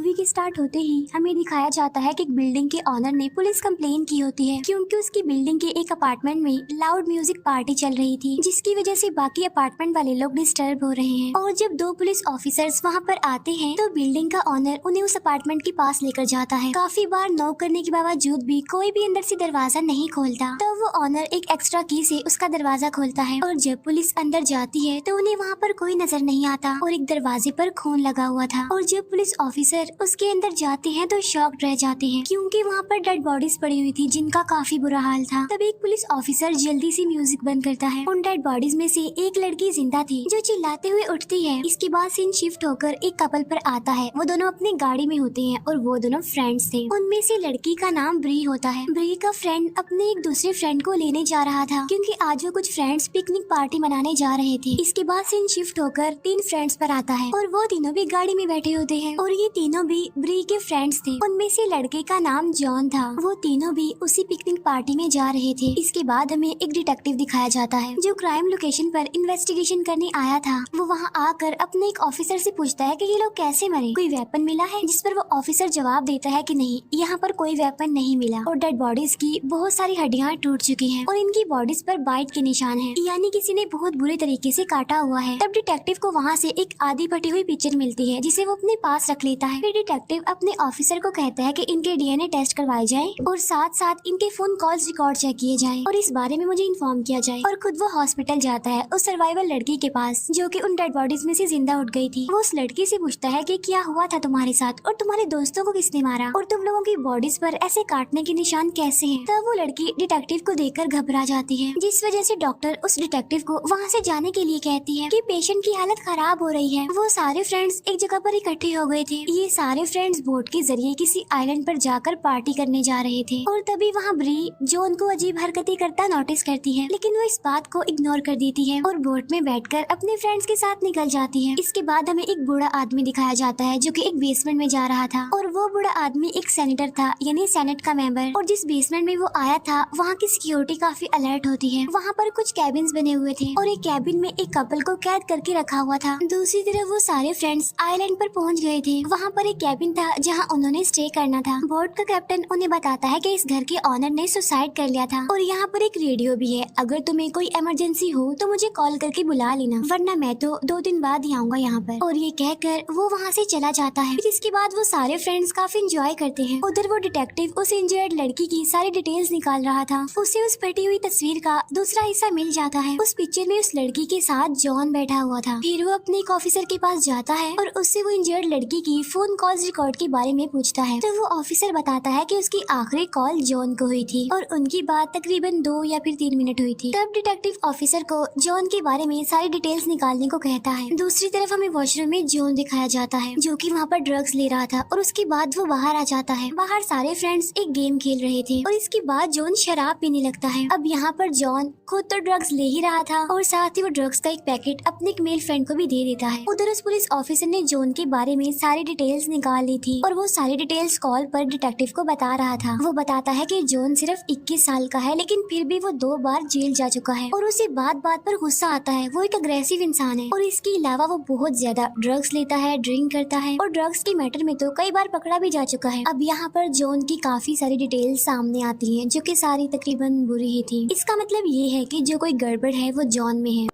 Movie के start होते ही हमें दिखाया जाता है कि एक बिल्डिंग के ऑनर ने पुलिस कंप्लेन की होती है क्योंकि उसकी बिल्डिंग के एक अपार्टमेंट में लाउड म्यूजिक पार्टी चल रही थी, जिसकी वजह से बाकी अपार्टमेंट वाले लोग डिस्टर्ब हो रहे हैं। और जब दो पुलिस ऑफिसर्स वहाँ पर आते हैं तो बिल्डिंग का ऑनर उन्हें उस अपार्टमेंट के पास लेकर जाता है। काफी बार नॉक करने के बावजूद भी कोई भी अंदर से दरवाजा नहीं खोलता, तो वो ऑनर एक एक्स्ट्रा की से उसका दरवाजा खोलता है। और जब पुलिस अंदर जाती है तो उन्हें वहाँ पर कोई नजर नहीं आता और एक दरवाजे पर खून लगा हुआ था। और जब पुलिस ऑफिसर उसके अंदर जाते हैं तो शॉक्ड रह जाते हैं क्योंकि वहाँ पर डेड बॉडीज पड़ी हुई थी जिनका काफी बुरा हाल था। तब एक पुलिस ऑफिसर जल्दी से म्यूजिक बंद करता है। उन डेड बॉडीज में से एक लड़की जिंदा थी जो चिल्लाते हुए उठती है। इसके बाद सीन शिफ्ट होकर एक कपल पर आता है। वो दोनों अपनी गाड़ी में होते हैं और वो दोनों फ्रेंड्स थे। उनमें से लड़की का नाम ब्री होता है। ब्री का फ्रेंड अपने एक दूसरे फ्रेंड को लेने जा रहा था क्योंकि आज वो कुछ फ्रेंड्स पिकनिक पार्टी मनाने जा रहे थे। इसके बाद सीन शिफ्ट होकर 3 फ्रेंड्स पर आता है और वो तीनों भी गाड़ी में बैठे होते हैं और ये तीनों भी ब्री के फ्रेंड्स थे। उनमें से लड़के का नाम जॉन था। वो तीनों भी उसी पिकनिक पार्टी में जा रहे थे। इसके बाद हमें एक डिटेक्टिव दिखाया जाता है जो क्राइम लोकेशन पर इन्वेस्टिगेशन करने आया था। वो वहाँ आकर अपने एक ऑफिसर से पूछता है कि ये लोग कैसे मरे, कोई वेपन मिला है? जिस पर वो ऑफिसर जवाब देता है कि नहीं, यहाँ पर कोई वेपन नहीं मिला और डेड बॉडीज की बहुत सारी हड्डियाँ टूट चुकी हैं और इनकी बॉडीज पर बाइट के निशान हैं, यानी किसी ने बहुत बुरे तरीके से काटा हुआ है। तब डिटेक्टिव को वहाँ से एक आधी फटी हुई पिक्चर मिलती है जिसे वो अपने पास रख लेता है। फिर डिटेक्टिव अपने ऑफिसर को कहता है कि इनके डीएनए टेस्ट करवाए जाए और साथ साथ इनके फोन कॉल्स रिकॉर्ड चेक किए जाए और इस बारे में मुझे इन्फॉर्म किया जाए। और खुद वो हॉस्पिटल जाता है उस सर्वाइवल लड़की के पास जो कि उन डेड बॉडीज में से जिंदा उठ गई थी। वो उस लड़की से पूछता है कि क्या हुआ था तुम्हारे साथ और तुम्हारे दोस्तों को किसने मारा और तुम लोगों की बॉडीज पर ऐसे काटने के निशान कैसे हैं? तब वो लड़की डिटेक्टिव को देखकर घबरा जाती है, जिस वजह से डॉक्टर उस डिटेक्टिव को वहाँ से जाने के लिए कहती है कि पेशेंट की हालत खराब हो रही है। वो सारे फ्रेंड्स एक जगह पर इकट्ठे हो गए थे। ये सारे फ्रेंड्स बोट के जरिए किसी आइलैंड पर जाकर पार्टी करने जा रहे थे और तभी वहाँ ब्री जो उनको अजीब हरकतें करता नोटिस करती है, लेकिन वो इस बात को इग्नोर कर देती है और बोट में बैठकर अपने फ्रेंड्स के साथ निकल जाती है। इसके बाद हमें एक बूढ़ा आदमी दिखाया जाता है जो कि एक बेसमेंट में जा रहा था और वो बूढ़ा आदमी एक सेनेटर था, यानी सेनेट का मेंबर। और जिस बेसमेंट में वो आया था वहाँ की सिक्योरिटी काफी अलर्ट होती है। वहाँ पर कुछ कैबिन्स बने हुए थे और एक कैबिन में एक कपल को कैद करके रखा हुआ था। दूसरी तरफ वो सारे फ्रेंड्स आइलैंड पर पहुँच गए थे। वहाँ पर एक कैबिन था जहाँ उन्होंने स्टे करना था। बोट का कैप्टन उन्हें बताता है कि इस घर के ऑनर ने सुसाइड कर लिया था और यहाँ पर एक रेडियो भी है, अगर तुम्हें कोई इमरजेंसी हो तो मुझे कॉल करके बुला लेना, वरना मैं तो 2 दिन बाद ही आऊंगा यहाँ पर। और ये कहकर वो वहाँ से चला जाता है। फिर इसके बाद वो सारे फ्रेंड्स काफी एंजॉय करते हैं। उधर वो डिटेक्टिव उस इंजर्ड लड़की की सारी डिटेल्स निकाल रहा था। उसे उस फटी हुई तस्वीर का दूसरा हिस्सा मिल जाता है। उस पिक्चर में उस लड़की के साथ जॉन बैठा हुआ था। फिर वो अपने एक ऑफिसर के पास जाता है और उससे वो इंजर्ड लड़की की फोन कॉल्स रिकॉर्ड के बारे में पूछता है। तो वो ऑफिसर बताता है कि उसकी आखिरी कॉल जॉन को हुई थी और उनकी बात तकरीबन 2 या फिर 3 मिनट हुई थी। तब डिटेक्टिव ऑफिसर को जॉन के बारे में सारी डिटेल्स निकालने को कहता है। दूसरी तरफ हमें वॉशरूम में जॉन दिखाया जाता है जो कि वहाँ पर ड्रग्स ले रहा था और उसके बाद वो बाहर आ जाता है। बाहर सारे फ्रेंड्स एक गेम खेल रहे थे और इसके बाद जॉन शराब पीने लगता है। अब यहाँ पर जॉन खुद तो ड्रग्स ले ही रहा था और साथ ही वो ड्रग्स का एक पैकेट अपने एक मेल फ्रेंड को भी दे देता है। उधर उस पुलिस ऑफिसर ने जॉन के बारे में सारी डिटेल्स निकाल ली थी और वो सारी डिटेल्स कॉल पर डिटेक्टिव को बता रहा था। वो बताता है कि जॉन सिर्फ 21 साल का है लेकिन फिर भी वो 2 बार जेल जा चुका है और उसे बात बात पर गुस्सा आता है। वो एक अग्रेसिव इंसान है और इसके अलावा वो बहुत ज्यादा ड्रग्स लेता है, ड्रिंक करता है और ड्रग्स के मैटर में तो कई बार पकड़ा भी जा चुका है। अब यहाँ पर जॉन की काफी सारी डिटेल्स सामने आती हैं जो कि सारी तकरीबन बुरी ही थी। इसका मतलब ये है कि जो कोई गड़बड़ है वो जॉन में है।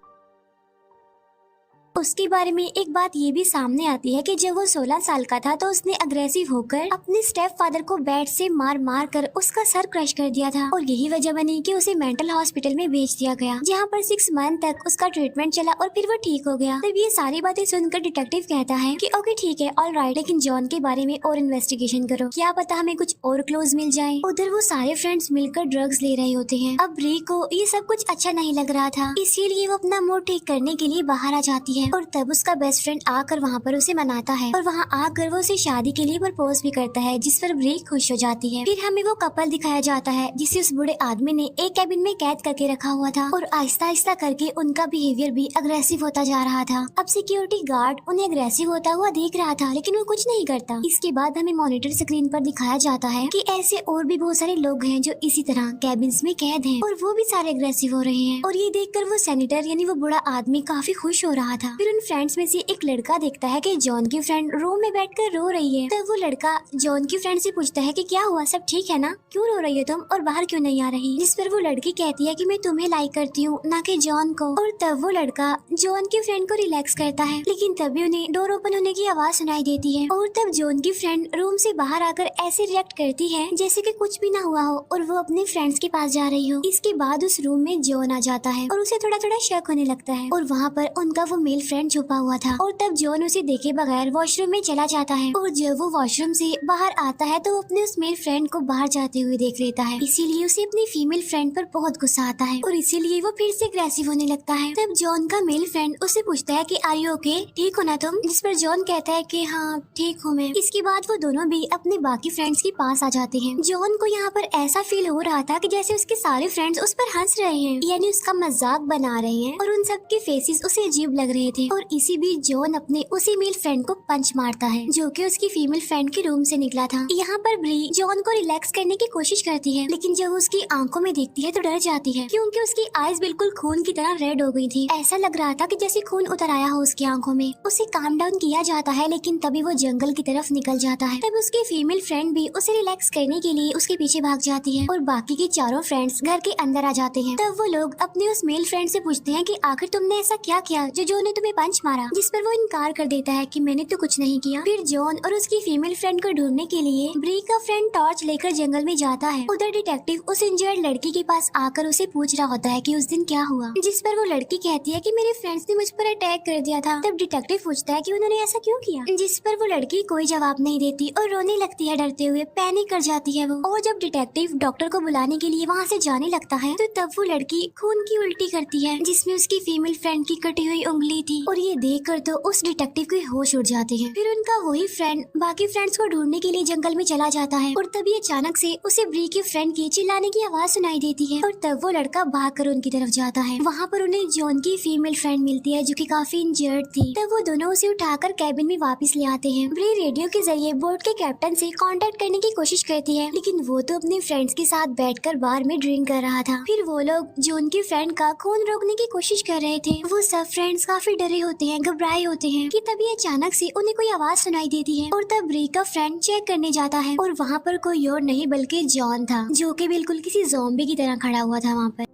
उसके बारे में एक बात ये भी सामने आती है कि जब वो 16 साल का था तो उसने अग्रेसिव होकर अपने स्टेप फादर को बैट से मार मार कर उसका सर क्रश कर दिया था और यही वजह बनी कि उसे मेंटल हॉस्पिटल में भेज दिया गया जहाँ पर 6 मंथ तक उसका ट्रीटमेंट चला और फिर वो ठीक हो गया। तब ये सारी बातें सुनकर डिटेक्टिव कहता है कि ओके ठीक है, ऑल राइट, लेकिन जॉन के बारे में और इन्वेस्टिगेशन करो, क्या पता हमें कुछ और क्लोज मिल जाए। उधर वो सारे फ्रेंड्स मिलकर ड्रग्स ले रहे होते हैं। अब ब्री को ये सब कुछ अच्छा नहीं लग रहा था, इसीलिए वो अपना मूड ठीक करने के लिए बाहर आ जाती है और तब उसका बेस्ट फ्रेंड आकर वहाँ पर उसे मनाता है और वहाँ आकर वो उसे शादी के लिए प्रपोज भी करता है, जिस पर ब्री खुश हो जाती है। फिर हमें वो कपल दिखाया जाता है जिसे उस बूढ़े आदमी ने एक कैबिन में कैद करके रखा हुआ था और आहिस्ता आहिस्ता करके उनका बिहेवियर भी अग्रेसिव होता जा रहा था। अब सिक्योरिटी गार्ड उन्हें अग्रेसिव होता हुआ देख रहा था लेकिन वो कुछ नहीं करता। इसके बाद हमें मॉनिटर स्क्रीन पर दिखाया जाता है कि ऐसे और भी बहुत सारे लोग हैं जो इसी तरह कैबिन्स में कैद हैं और वो भी सारे अग्रेसिव हो रहे हैं और ये देखकर वो सेनेटर यानी वो बूढ़ा आदमी काफी खुश हो रहा था। फिर उन फ्रेंड्स में से एक लड़का देखता है कि जॉन की फ्रेंड रूम में बैठकर रो रही है। तब वो लड़का जॉन की फ्रेंड से पूछता है कि क्या हुआ, सब ठीक है ना, क्यों रो रही हो तुम और बाहर क्यों नहीं आ रही। जिस पर वो लड़की कहती है कि मैं तुम्हें लाइक करती हूँ, ना कि जॉन को। और तब वो लड़का जॉन की फ्रेंड को रिलैक्स करता है, लेकिन तभी उन्हें डोर ओपन होने की आवाज सुनाई देती है। और तब जॉन की फ्रेंड रूम से बाहर आकर ऐसे रिएक्ट करती है जैसे कि कुछ भी ना हुआ हो और वो अपने फ्रेंड्स के पास जा रही हो। इसके बाद उस रूम में जॉन आ जाता है और उसे थोड़ा थोड़ा शक होने लगता है और वहाँ पर उनका वो मेल फ्रेंड छुपा हुआ था। और तब जॉन उसे देखे बगैर वॉशरूम में चला जाता है और जब वो वॉशरूम से बाहर आता है तो वो अपने उस मेल फ्रेंड को बाहर जाते हुए देख लेता है। इसीलिए उसे अपनी फीमेल फ्रेंड पर बहुत गुस्सा आता है और इसीलिए वो फिर से अग्रेसिव होने लगता है। तब जॉन का मेल फ्रेंड उसे पूछता है कि आर यू ओके, ठीक हो ना तुम। जिस पर जॉन कहता है कि हाँ ठीक हूँ मैं। इसके बाद वो दोनों भी अपने बाकी फ्रेंड्स के पास आ जाते हैं। जॉन को यहाँ पर ऐसा फील हो रहा था कि जैसे उसके सारे फ्रेंड्स उस पर हंस रहे हैं, यानी उसका मजाक बना रहे हैं और उन सबके फेसेस उसे अजीब लग रहे थे। और इसी बीच जॉन अपने उसी मेल फ्रेंड को पंच मारता है जो कि उसकी फीमेल फ्रेंड के रूम से निकला था। यहाँ पर ब्री जॉन को रिलैक्स करने की कोशिश करती है, लेकिन जब उसकी आंखों में देखती है तो डर जाती है क्योंकि उसकी आईज बिल्कुल खून की तरह रेड हो गई थी। ऐसा लग रहा था कि जैसे खून उतर आया हो उसकी आंखों में। उसे काम डाउन किया जाता है, लेकिन तभी वो जंगल की तरफ निकल जाता है। तब उसकी फीमेल फ्रेंड भी उसे रिलैक्स करने के लिए उसके पीछे भाग जाती है और बाकी के चारों फ्रेंड्स घर के अंदर आ जाते हैं। तब वो लोग अपने उस मेल फ्रेंड से पूछते हैं कि आखिर तुमने ऐसा क्या किया जो ने तुम्हें पंच मारा। जिस पर वो इनकार कर देता है कि मैंने तो कुछ नहीं किया। फिर जॉन और उसकी फीमेल फ्रेंड को ढूंढने के लिए ब्री का फ्रेंड टॉर्च लेकर जंगल में जाता है। उधर डिटेक्टिव उस इंजर्ड लड़की के पास आकर उसे पूछ रहा होता है कि उस दिन क्या हुआ। जिस पर वो लड़की कहती है कि मेरे फ्रेंड्स ने मुझ पर अटैक कर दिया था। तब डिटेक्टिव पूछता है कि उन्होंने ऐसा क्यों किया। जिस पर वो लड़की कोई जवाब नहीं देती और रोने लगती है डरते हुए, पैनिक कर जाती है वो। और जब डिटेक्टिव डॉक्टर को बुलाने के लिए वहाँ से जाने लगता है तो तब वो लड़की खून की उल्टी करती है जिसमें उसकी फीमेल फ्रेंड की कटी हुई उंगली थी। और ये देखकर तो उस डिटेक्टिव के होश उड़ जाते हैं। फिर उनका वही फ्रेंड बाकी फ्रेंड्स को ढूंढने के लिए जंगल में चला जाता है और तभी अचानक से उसे ब्री की फ्रेंड की चिल्लाने की आवाज सुनाई देती है और तब वो लड़का भागकर उनकी तरफ जाता है। वहाँ पर उन्हें जॉन की फीमेल फ्रेंड मिलती है जो कि काफी इंजर्ड थी। तब वो दोनों उसे उठाकर कैबिन में वापस ले आते हैं। ब्री रेडियो के जरिए बोट के कैप्टन से कांटेक्ट करने की कोशिश करती है, लेकिन वो तो अपने फ्रेंड्स के साथ बैठकर बार में ड्रिंक कर रहा था। फिर वो लोग जॉन की फ्रेंड का खून रोकने की कोशिश कर रहे थे। वो सब फ्रेंड्स काफी डरे होते हैं, घबराए होते हैं कि तभी अचानक से उन्हें कोई आवाज सुनाई देती है और तब ब्री का फ्रेंड चेक करने जाता है और वहाँ पर कोई और नहीं बल्कि जॉन था जो कि बिल्कुल किसी ज़ॉम्बी की तरह खड़ा हुआ था वहाँ पर।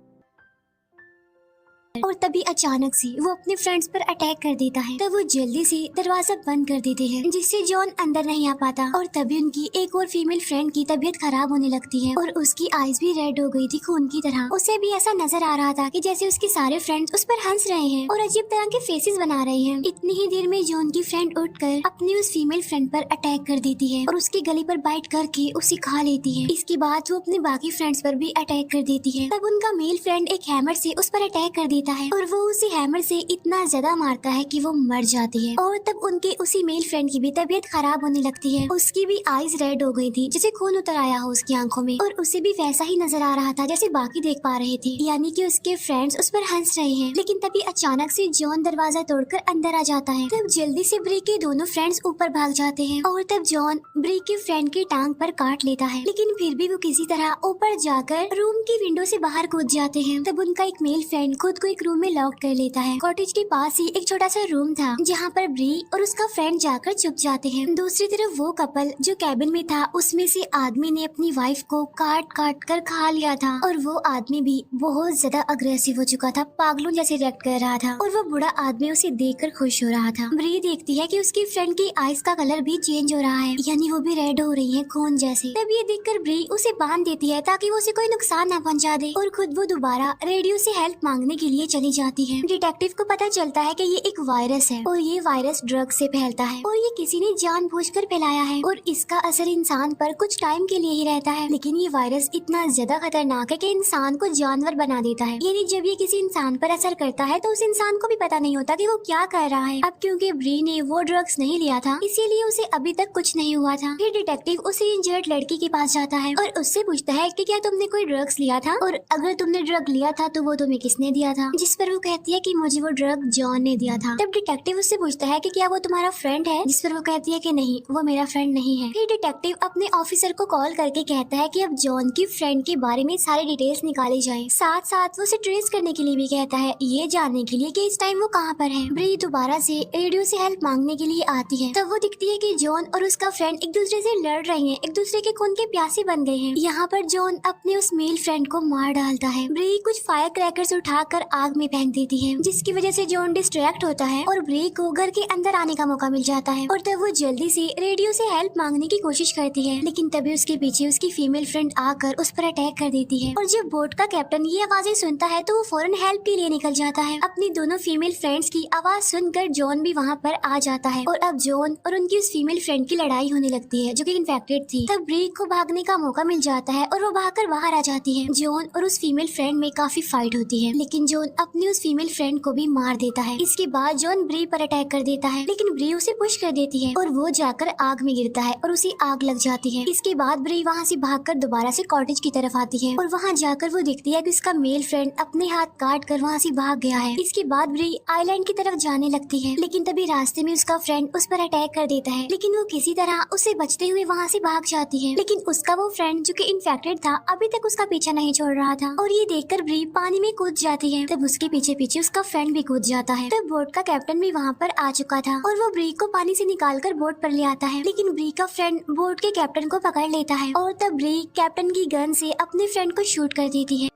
और तभी अचानक से वो अपने फ्रेंड्स पर अटैक कर देता है। तब वो जल्दी से दरवाजा बंद कर देते हैं जिससे जॉन अंदर नहीं आ पाता। और तभी उनकी एक और फीमेल फ्रेंड की तबीयत खराब होने लगती है और उसकी आईज भी रेड हो गई थी खून की तरह। उसे भी ऐसा नजर आ रहा था कि जैसे उसके सारे फ्रेंड्स उस पर हंस रहे हैं और अजीब तरह के फेसेस बना रहे हैं। इतनी ही देर में जॉन की फ्रेंड उठकर अपनी उस फीमेल फ्रेंड पर अटैक कर देती है और उसके गले पर बाइट करके उसे खा लेती है। इसके बाद वो अपने बाकी फ्रेंड्स पर भी अटैक कर देती है। तब उनका मेल फ्रेंड एक हैमर से उस पर अटैक कर देता है और वो उसे हैमर से इतना ज्यादा मारता है कि वो मर जाती है। और तब उनके उसी मेल फ्रेंड की भी तबीयत खराब होने लगती है। उसकी भी आईज रेड हो गई थी जैसे खून उतर आया हो उसकी आंखों में और उसे भी वैसा ही नजर आ रहा था जैसे बाकी देख पा रहे थे, यानी कि उसके फ्रेंड्स उस पर हंस रहे हैं। लेकिन तभी अचानक से जॉन दरवाजा तोड़कर अंदर आ जाता है। तब जल्दी से ब्री के दोनों फ्रेंड्स ऊपर भाग जाते हैं और तब जॉन ब्री के फ्रेंड की टांग पर काट लेता है, लेकिन फिर भी वो किसी तरह ऊपर जाकर रूम की विंडो से बाहर कूद जाते हैं। तब उनका एक मेल फ्रेंड खुद को एक रूम में लॉक कर लेता है। कॉटेज के पास ही एक छोटा सा रूम था जहाँ पर ब्री और उसका फ्रेंड जाकर छुप जाते हैं। दूसरी तरफ वो कपल जो कैबिन में था उसमें से आदमी ने अपनी वाइफ को काट काट कर खा लिया था और वो आदमी भी बहुत ज्यादा अग्रेसिव हो चुका था, पागलों जैसे रिएक्ट कर रहा था और वो बूढ़ा आदमी उसे देखकर खुश हो रहा था। ब्री देखती है कि उसकी फ्रेंड की आईज का कलर भी चेंज हो रहा है, यानी वो भी रेड हो रही है खून जैसे। तब ये देखकर ब्री उसे बांध देती है ताकि वो उसे कोई नुकसान न पहुंचा दे और खुद वो दोबारा रेडियो से हेल्प मांगने के लिए चली जाती है। डिटेक्टिव को पता चलता है कि ये एक वायरस है और ये वायरस ड्रग से फैलता है और ये किसी ने जानबूझकर फैलाया है और इसका असर इंसान पर कुछ टाइम के लिए ही रहता है। लेकिन ये वायरस इतना ज्यादा खतरनाक है कि इंसान को जानवर बना देता है, यानी जब ये किसी इंसान पर असर करता है तो उस इंसान को भी पता नहीं होता कि वो क्या कर रहा है। अब क्योंकि ब्री ने वो ड्रग्स नहीं लिया था इसीलिए उसे अभी तक कुछ नहीं हुआ था। फिर डिटेक्टिव उसे इंजर्ड लड़की के पास जाता है और उससे पूछता है कि क्या तुमने कोई ड्रग्स लिया था और अगर तुमने ड्रग लिया था तो वो तुम्हें किसने दिया था। जिस पर वो कहती है कि मुझे वो ड्रग जॉन ने दिया था। तब डिटेक्टिव उससे पूछता है कि क्या वो तुम्हारा फ्रेंड है, जिस पर वो कहती है कि नहीं, वो मेरा फ्रेंड नहीं है। फिर डिटेक्टिव अपने ऑफिसर को कॉल करके कहता है कि अब जॉन की फ्रेंड के बारे में सारी डिटेल्स निकाली जाए। साथ साथ वो उसे ट्रेस करने के लिए भी कहता है, ये जानने के लिए कि इस टाइम वो कहाँ पर है। ब्री दोबारा से रेडियो से हेल्प मांगने के लिए आती है। तब वो दिखती है कि जॉन और उसका फ्रेंड एक दूसरे से लड़ रहे हैं, एक दूसरे के खून के प्यासे बन गए हैं। यहाँ पर जॉन अपने उस मेल फ्रेंड को मार डालता है। ब्री कुछ फायर क्रैकर्स उठाकर आग में फेंक देती है, जिसकी वजह से जॉन डिस्ट्रैक्ट होता है और ब्री को घर के अंदर आने का मौका मिल जाता है। और तब वो जल्दी से रेडियो से हेल्प मांगने की कोशिश करती है, लेकिन तभी उसके पीछे उसकी फीमेल फ्रेंड आकर उस पर अटैक कर देती है। और जब बोट का कैप्टन ये आवाजें सुनता है तो वो फौरन हेल्प के लिए निकल जाता है। अपनी दोनों फीमेल फ्रेंड्स की आवाज सुनकर जॉन भी वहाँ पर आ जाता है और अब जॉन और उनकी उस फीमेल फ्रेंड की लड़ाई होने लगती है, जो कि इन्फेक्टेड थी। तब ब्री को भागने का मौका मिल जाता है और वो भागकर बाहर आ जाती है। जॉन और उस फीमेल फ्रेंड में काफी फाइट होती है, लेकिन जॉन अपनी उस फीमेल फ्रेंड को भी मार देता है। इसके बाद जॉन ब्री पर अटैक कर देता है, लेकिन ब्री उसे पुश कर देती है और वो जाकर आग में गिरता है और उसे आग लग जाती है। इसके बाद ब्री वहाँ से भागकर दोबारा से कॉटेज की तरफ आती है और वहाँ जाकर वो देखती है कि उसका मेल फ्रेंड अपने हाथ काट कर वहाँ से भाग गया है। इसके बाद ब्री आइलैंड की तरफ जाने लगती है, लेकिन तभी रास्ते में उसका फ्रेंड उस पर अटैक कर देता है, लेकिन वो किसी तरह उसे बचते हुए वहाँ से भाग जाती है। लेकिन उसका वो फ्रेंड जो कि इन्फेक्टेड था अभी तक उसका पीछा नहीं छोड़ रहा था और ये देखकर ब्री पानी में कूद जाती है। तब उसके पीछे पीछे उसका फ्रेंड भी कूद जाता है। तब बोट का कैप्टन भी वहाँ पर आ चुका था और वो ब्री को पानी से निकालकर बोट पर ले आता है, लेकिन ब्री का फ्रेंड बोट के कैप्टन को पकड़ लेता है और तब ब्री कैप्टन की गन से अपने फ्रेंड को शूट कर देती है।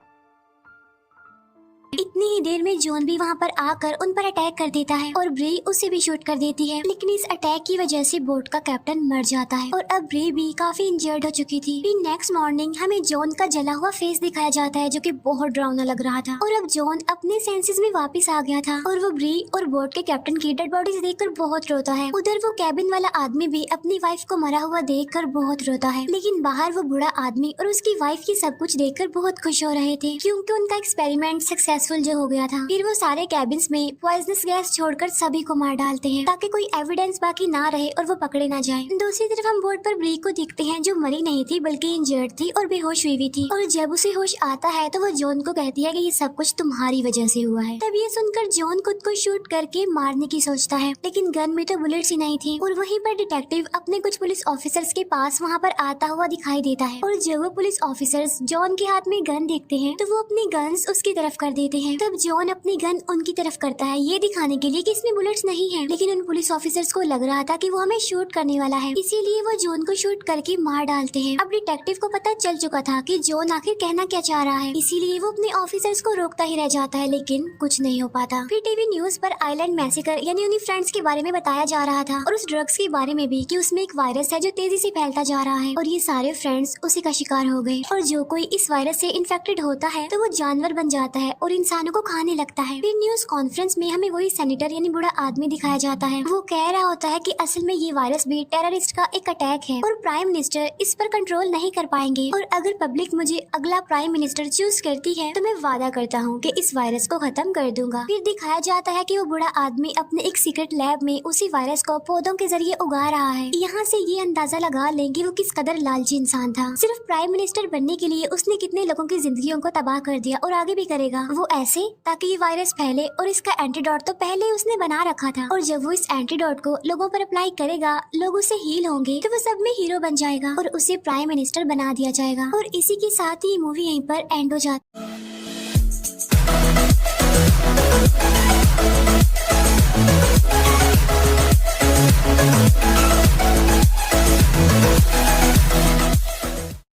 इतनी ही देर में जॉन भी वहाँ पर आकर उन पर अटैक कर देता है और ब्री उसे भी शूट कर देती है, लेकिन इस अटैक की वजह से बोट का कैप्टन मर जाता है और अब ब्री भी काफी इंजर्ड हो चुकी थी। फिर नेक्स्ट मॉर्निंग हमें जॉन का जला हुआ फेस दिखाया जाता है, जो कि बहुत डरावना लग रहा था और अब जॉन अपने सेंसेस में वापस आ गया था और वो ब्री और बोट के कैप्टन की डेड बॉडीज देखकर बहुत रोता है। उधर वो कैबिन वाला आदमी भी अपनी वाइफ को मरा हुआ देखकर बहुत रोता है, लेकिन बाहर वो बूढ़ा आदमी और उसकी वाइफ की सब कुछ देखकर बहुत खुश हो रहे थे, क्योंकि उनका एक्सपेरिमेंट सक्सेसफुल जो हो गया था। फिर वो सारे कैबिन्स में पॉइजनस गैस छोड़कर सभी को मार डालते हैं, ताकि कोई एविडेंस बाकी ना रहे और वो पकड़े ना जाए। दूसरी तरफ हम बोर्ड पर ब्री को देखते हैं, जो मरी नहीं थी बल्कि इंजर्ड थी और बेहोश हुई भी थी। और जब उसे होश आता है तो वो जॉन को कहती है कि ये सब कुछ तुम्हारी वजह से हुआ है। तब ये सुनकर जॉन खुद को शूट करके मारने की सोचता है, लेकिन गन में तो बुलेट्स ही नहीं थी। और वहीं पर डिटेक्टिव अपने कुछ पुलिस ऑफिसर्स के पास वहाँ पर आता हुआ दिखाई देता है और जब वो पुलिस ऑफिसर्स जॉन के हाथ में गन देखते हैं तो वो अपनी गन्स उसकी तरफ कर देते हैं। तब जॉन अपनी गन उनकी तरफ करता है, ये दिखाने के लिए कि इसमें बुलेट्स नहीं है, लेकिन उन पुलिस ऑफिसर्स को लग रहा था कि वो हमें शूट करने वाला है, इसीलिए वो जॉन को शूट करके मार डालते हैं। अब डिटेक्टिव को पता चल चुका था कि जॉन आखिर कहना क्या चाह रहा है, इसीलिए वो अपने ऑफिसर्स को रोकता ही रह जाता है, लेकिन कुछ नहीं हो पाता। फिर टीवी न्यूज पर आइलैंड मैसेकर यानी उन्हीं फ्रेंड्स के बारे में बताया जा रहा था और उस ड्रग्स के बारे में भी कि उसमें एक वायरस है जो तेजी से फैलता जा रहा है और ये सारे फ्रेंड्स उसी का शिकार हो गए। और जो कोई इस वायरस से इन्फेक्टेड होता है तो वो जानवर बन जाता है और इंसानों को खाने लगता है। फिर न्यूज कॉन्फ्रेंस में हमें वही सेनेटर यानी बूढ़ा आदमी दिखाया जाता है। वो कह रहा होता है कि असल में ये वायरस भी टेररिस्ट का एक अटैक है और प्राइम मिनिस्टर इस पर कंट्रोल नहीं कर पाएंगे, और अगर पब्लिक मुझे अगला प्राइम मिनिस्टर चूज करती है तो मैं वादा करता हूँ कि इस वायरस को खत्म कर दूंगा। फिर दिखाया जाता है कि वो बूढ़ा आदमी अपने एक सीक्रेट लैब में उसी वायरस को पौधों के जरिए उगा रहा है। यहाँ से ये अंदाजा लगा लें कि वो किस कदर लालची इंसान था। सिर्फ प्राइम मिनिस्टर बनने के लिए उसने कितने लोगों की जिंदगियों को तबाह कर दिया और आगे भी करेगा, वो ऐसे ताकि ये वायरस फैले। और इसका एंटीडोट तो पहले उसने बना रखा था और जब वो इस एंटीडोट को लोगों पर अप्लाई करेगा, लोग उससे हील होंगे तो वो सब में हीरो बन जाएगा और उसे प्राइम मिनिस्टर बना दिया जाएगा। और इसी के साथ ही मूवी यहीं पर एंड हो जाती है।